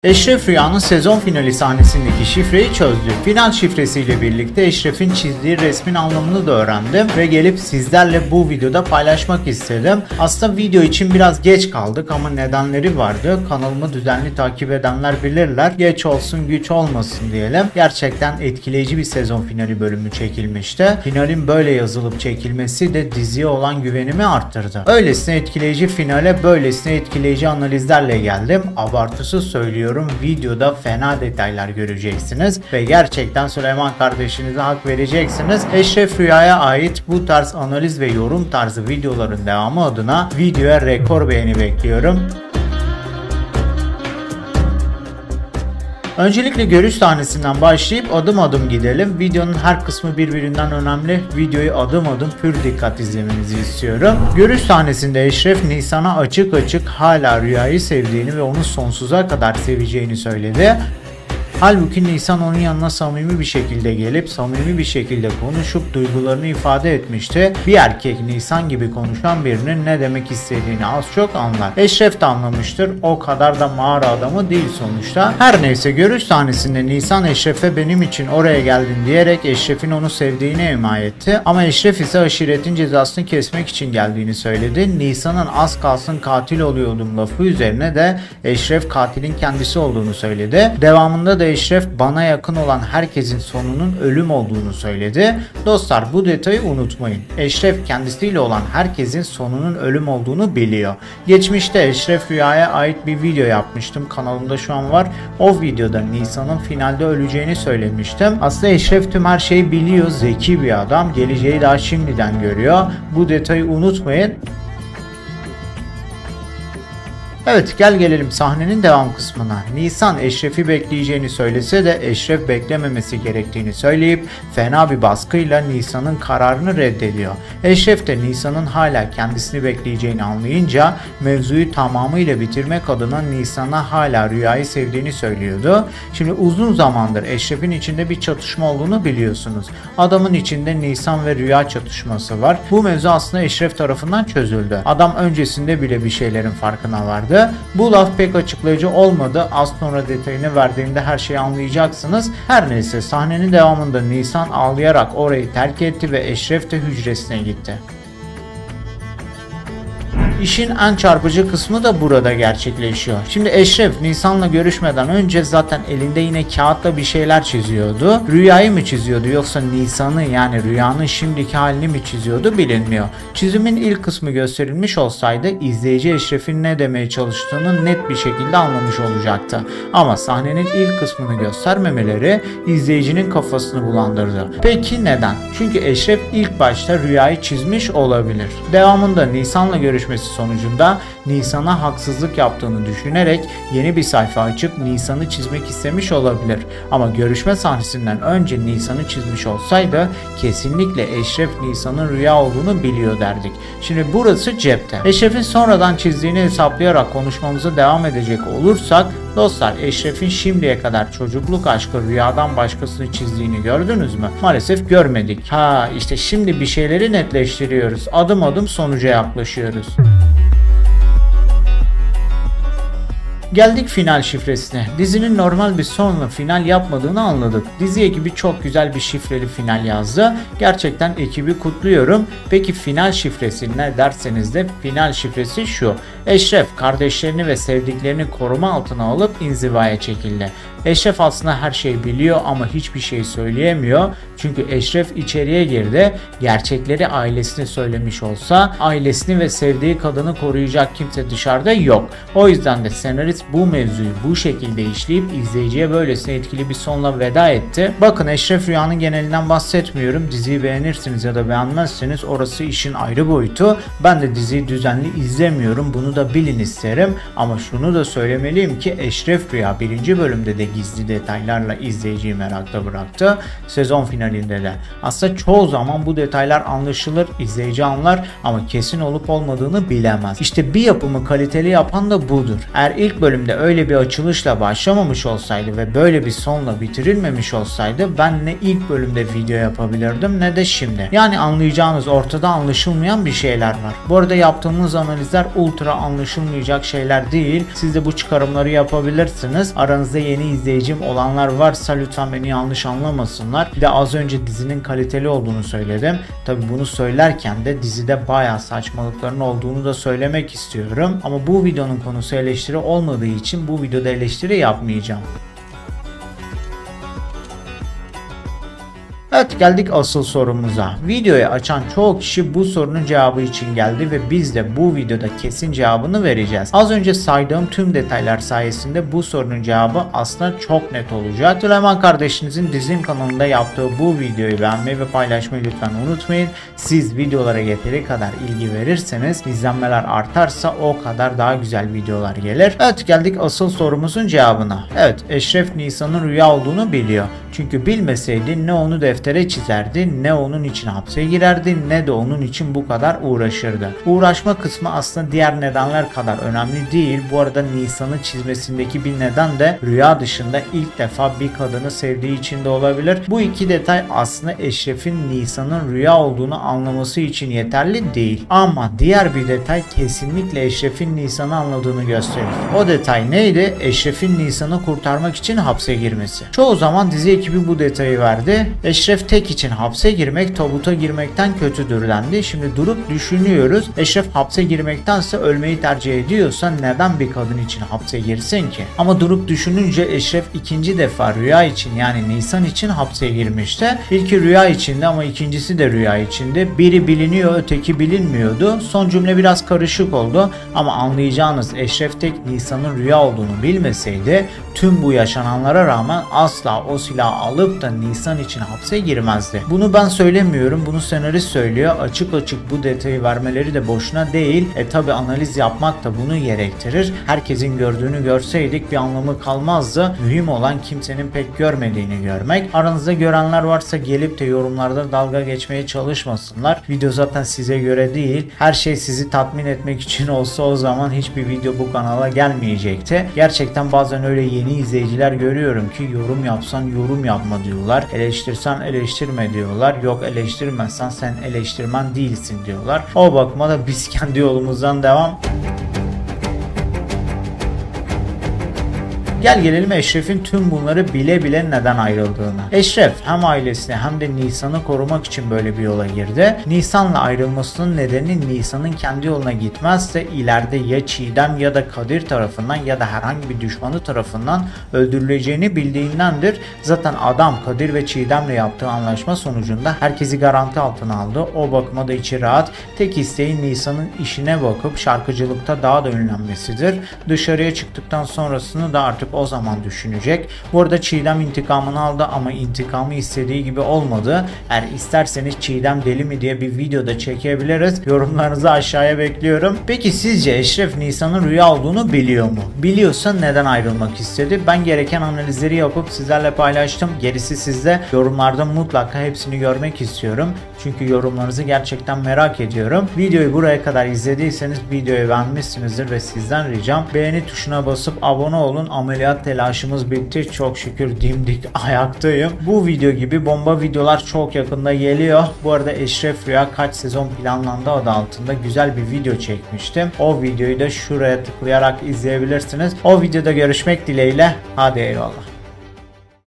Eşref Rüya'nın sezon finali sahnesindeki şifreyi çözdü. Final şifresiyle birlikte Eşref'in çizdiği resmin anlamını da öğrendim ve gelip sizlerle bu videoda paylaşmak istedim. Aslında video için biraz geç kaldık ama nedenleri vardı. Kanalımı düzenli takip edenler bilirler. Geç olsun güç olmasın diyelim. Gerçekten etkileyici bir sezon finali bölümü çekilmişti. Finalin böyle yazılıp çekilmesi de diziye olan güvenimi arttırdı. Öylesine etkileyici finale böylesine etkileyici analizlerle geldim. Abartısız söylüyorum. Videoda fena detaylar göreceksiniz ve gerçekten Süleyman kardeşinize hak vereceksiniz. Eşref Rüya'ya ait bu tarz analiz ve yorum tarzı videoların devamı adına videoya rekor beğeni bekliyorum. Öncelikle görüş sahnesinden başlayıp adım adım gidelim. Videonun her kısmı birbirinden önemli. Videoyu adım adım pür dikkat izlemenizi istiyorum. Görüş sahnesinde Eşref Nisan'a açık açık hala Rüya'yı sevdiğini ve onu sonsuza kadar seveceğini söyledi. Halbuki Nisan onun yanına samimi bir şekilde gelip samimi bir şekilde konuşup duygularını ifade etmişti. Bir erkek Nisan gibi konuşan birinin ne demek istediğini az çok anlar. Eşref de anlamıştır. O kadar da mağara adamı değil sonuçta. Her neyse görüş sahnesinde Nisan Eşref'e benim için oraya geldin diyerek Eşref'in onu sevdiğini ima etti. Ama Eşref ise aşiretin cezasını kesmek için geldiğini söyledi. Nisan'ın az kalsın katil oluyordum lafı üzerine de Eşref katilin kendisi olduğunu söyledi. Devamında da Eşref bana yakın olan herkesin sonunun ölüm olduğunu söyledi. Dostlar bu detayı unutmayın. Eşref kendisiyle olan herkesin sonunun ölüm olduğunu biliyor. Geçmişte Eşref Rüya'ya ait bir video yapmıştım. Kanalımda şu an var. O videoda Nisan'ın finalde öleceğini söylemiştim. Aslında Eşref tüm her şeyi biliyor. Zeki bir adam. Geleceği daha şimdiden görüyor. Bu detayı unutmayın. Evet gel gelelim sahnenin devam kısmına. Nisan Eşref'i bekleyeceğini söylese de Eşref beklememesi gerektiğini söyleyip fena bir baskıyla Nisan'ın kararını reddediyor. Eşref de Nisan'ın hala kendisini bekleyeceğini anlayınca mevzuyu tamamıyla bitirmek adına Nisan'a hala Rüya'yı sevdiğini söylüyordu. Şimdi uzun zamandır Eşref'in içinde bir çatışma olduğunu biliyorsunuz. Adamın içinde Nisan ve Rüya çatışması var. Bu mevzu aslında Eşref tarafından çözüldü. Adam öncesinde bile bir şeylerin farkına vardı. Bu laf pek açıklayıcı olmadı. Az sonra detayını verdiğimde her şeyi anlayacaksınız. Her neyse sahnenin devamında Nisan ağlayarak orayı terk etti ve Eşref de hücresine gitti. İşin en çarpıcı kısmı da burada gerçekleşiyor. Şimdi Eşref Nisan'la görüşmeden önce zaten elinde yine kağıtla bir şeyler çiziyordu. Rüyayı mı çiziyordu yoksa Nisan'ı yani Rüya'nın şimdiki halini mi çiziyordu bilinmiyor. Çizimin ilk kısmı gösterilmiş olsaydı izleyici Eşref'in ne demeye çalıştığını net bir şekilde anlamış olacaktı. Ama sahnenin ilk kısmını göstermemeleri izleyicinin kafasını bulandırdı. Peki neden? Çünkü Eşref ilk başta Rüyayı çizmiş olabilir. Devamında Nisan'la görüşmesi sonucunda Nisan'a haksızlık yaptığını düşünerek yeni bir sayfa açıp Nisan'ı çizmek istemiş olabilir. Ama görüşme sahnesinden önce Nisan'ı çizmiş olsaydı kesinlikle Eşref Nisan'ın Rüya olduğunu biliyor derdik. Şimdi burası cepte. Eşref'in sonradan çizdiğini hesaplayarak konuşmamıza devam edecek olursak dostlar Eşref'in şimdiye kadar çocukluk aşkı Rüyadan başkasını çizdiğini gördünüz mü? Maalesef görmedik. İşte şimdi bir şeyleri netleştiriyoruz. Adım adım sonuca yaklaşıyoruz. Geldik final şifresine. Dizinin normal bir sonla final yapmadığını anladık. Dizi ekibi çok güzel bir şifreli final yazdı. Gerçekten ekibi kutluyorum. Peki final şifresi ne derseniz de final şifresi şu. Eşref kardeşlerini ve sevdiklerini koruma altına alıp inzivaya çekildi. Eşref aslında her şeyi biliyor ama hiçbir şey söyleyemiyor. Çünkü Eşref içeriye girdi. Gerçekleri ailesine söylemiş olsa ailesini ve sevdiği kadını koruyacak kimse dışarıda yok. O yüzden de senarist bu mevzuyu bu şekilde işleyip izleyiciye böylesine etkili bir sonla veda etti. Bakın Eşref Rüya'nın genelinden bahsetmiyorum. Diziyi beğenirsiniz ya da beğenmezseniz orası işin ayrı boyutu. Ben de diziyi düzenli izlemiyorum. Bunu da bilin isterim. Ama şunu da söylemeliyim ki Eşref Rüya 1. bölümde de gizli detaylarla izleyiciyi merakta bıraktı. Sezon finalinde de. Aslında çoğu zaman bu detaylar anlaşılır, izleyici anlar ama kesin olup olmadığını bilemez. İşte bir yapımı kaliteli yapan da budur. Eğer ilk bölüm bölümde öyle bir açılışla başlamamış olsaydı ve böyle bir sonla bitirilmemiş olsaydı ben ne ilk bölümde video yapabilirdim ne de şimdi. Yani anlayacağınız ortada anlaşılmayan bir şeyler var. Bu arada yaptığımız analizler ultra anlaşılmayacak şeyler değil. Siz de bu çıkarımları yapabilirsiniz. Aranızda yeni izleyicim olanlar varsa lütfen beni yanlış anlamasınlar. Bir de az önce dizinin kaliteli olduğunu söyledim. Tabi bunu söylerken de dizide bayağı saçmalıkların olduğunu da söylemek istiyorum. Ama bu videonun konusu eleştiri olmadığı için bu videoda eleştiri yapmayacağım. Evet, geldik asıl sorumuza. Videoyu açan çoğu kişi bu sorunun cevabı için geldi ve biz de bu videoda kesin cevabını vereceğiz. Az önce saydığım tüm detaylar sayesinde bu sorunun cevabı aslında çok net olacak. Süleyman kardeşinizin Dizim kanalında yaptığı bu videoyu beğenmeyi ve paylaşmayı lütfen unutmayın. Siz videolara yeteri kadar ilgi verirseniz, izlenmeler artarsa o kadar daha güzel videolar gelir. Evet, geldik asıl sorumuzun cevabına. Evet, Eşref Nisan'ın rüya olduğunu biliyor. Çünkü bilmeseydi ne onu deftere çizerdi, ne onun için hapse girerdi, ne de onun için bu kadar uğraşırdı. Uğraşma kısmı aslında diğer nedenler kadar önemli değil. Bu arada Nisan'ı çizmesindeki bir neden de rüya dışında ilk defa bir kadını sevdiği için de olabilir. Bu iki detay aslında Eşref'in Nisan'ın rüya olduğunu anlaması için yeterli değil. Ama diğer bir detay kesinlikle Eşref'in Nisan'ı anladığını gösterir. O detay neydi? Eşref'in Nisan'ı kurtarmak için hapse girmesi. Çoğu zaman dizi ekibi bu detayı verdi. Eşref tek için hapse girmek tabuta girmekten kötüdür dendi. Şimdi durup düşünüyoruz. Eşref hapse girmektense ölmeyi tercih ediyorsa neden bir kadın için hapse girsin ki? Ama durup düşününce Eşref ikinci defa rüya için yani Nisan için hapse girmişti. İlki rüya içinde ama ikincisi de rüya içinde. Biri biliniyor, öteki bilinmiyordu. Son cümle biraz karışık oldu ama anlayacağınız Eşref tek Nisan'ın rüya olduğunu bilmeseydi tüm bu yaşananlara rağmen asla o silahı alıp da Nisan için hapse girmezdi. Bunu ben söylemiyorum, bunu senarist söylüyor. Açık açık bu detayı vermeleri de boşuna değil. Tabi analiz yapmak da bunu gerektirir. Herkesin gördüğünü görseydik bir anlamı kalmazdı. Mühim olan kimsenin pek görmediğini görmek. Aranızda görenler varsa gelip de yorumlarda dalga geçmeye çalışmasınlar. Video zaten size göre değil. Her şey sizi tatmin etmek için olsa o zaman hiçbir video bu kanala gelmeyecekti. Gerçekten bazen öyle yeni izleyiciler görüyorum ki yorum yapsan yorum yapma diyorlar. Eleştirsen eleştirme diyorlar. Yok, eleştirmezsen sen eleştirmen değilsin diyorlar. O bakıma da biz kendi yolumuzdan devam. Gel gelelim Eşref'in tüm bunları bile bile neden ayrıldığına. Eşref hem ailesini hem de Nisan'ı korumak için böyle bir yola girdi. Nisan'la ayrılmasının nedeni Nisan'ın kendi yoluna gitmezse ileride ya Çiğdem ya da Kadir tarafından ya da herhangi bir düşmanı tarafından öldürüleceğini bildiğindendir. Zaten adam Kadir ve Çiğdem'le yaptığı anlaşma sonucunda herkesi garanti altına aldı. O bakıma da içi rahat. Tek isteği Nisan'ın işine bakıp şarkıcılıkta daha da ünlenmesidir. Dışarıya çıktıktan sonrasını da artık o zaman düşünecek. Bu arada Çiğdem intikamını aldı ama intikamı istediği gibi olmadı. Eğer isterseniz Çiğdem deli mi diye bir videoda çekebiliriz. Yorumlarınızı aşağıya bekliyorum. Peki sizce Eşref Nisan'ın rüya olduğunu biliyor mu? Biliyorsa neden ayrılmak istedi? Ben gereken analizleri yapıp sizlerle paylaştım. Gerisi sizde. Yorumlarda mutlaka hepsini görmek istiyorum. Çünkü yorumlarınızı gerçekten merak ediyorum. Videoyu buraya kadar izlediyseniz videoyu beğenmişsinizdir ve sizden ricam beğeni tuşuna basıp abone olun. Ameliyat telaşımız bitti. Çok şükür dimdik ayaktayım. Bu video gibi bomba videolar çok yakında geliyor. Bu arada Eşref Rüya kaç sezon planlandı adı altında güzel bir video çekmiştim. O videoyu da şuraya tıklayarak izleyebilirsiniz. O videoda görüşmek dileğiyle. Hadi eyvallah.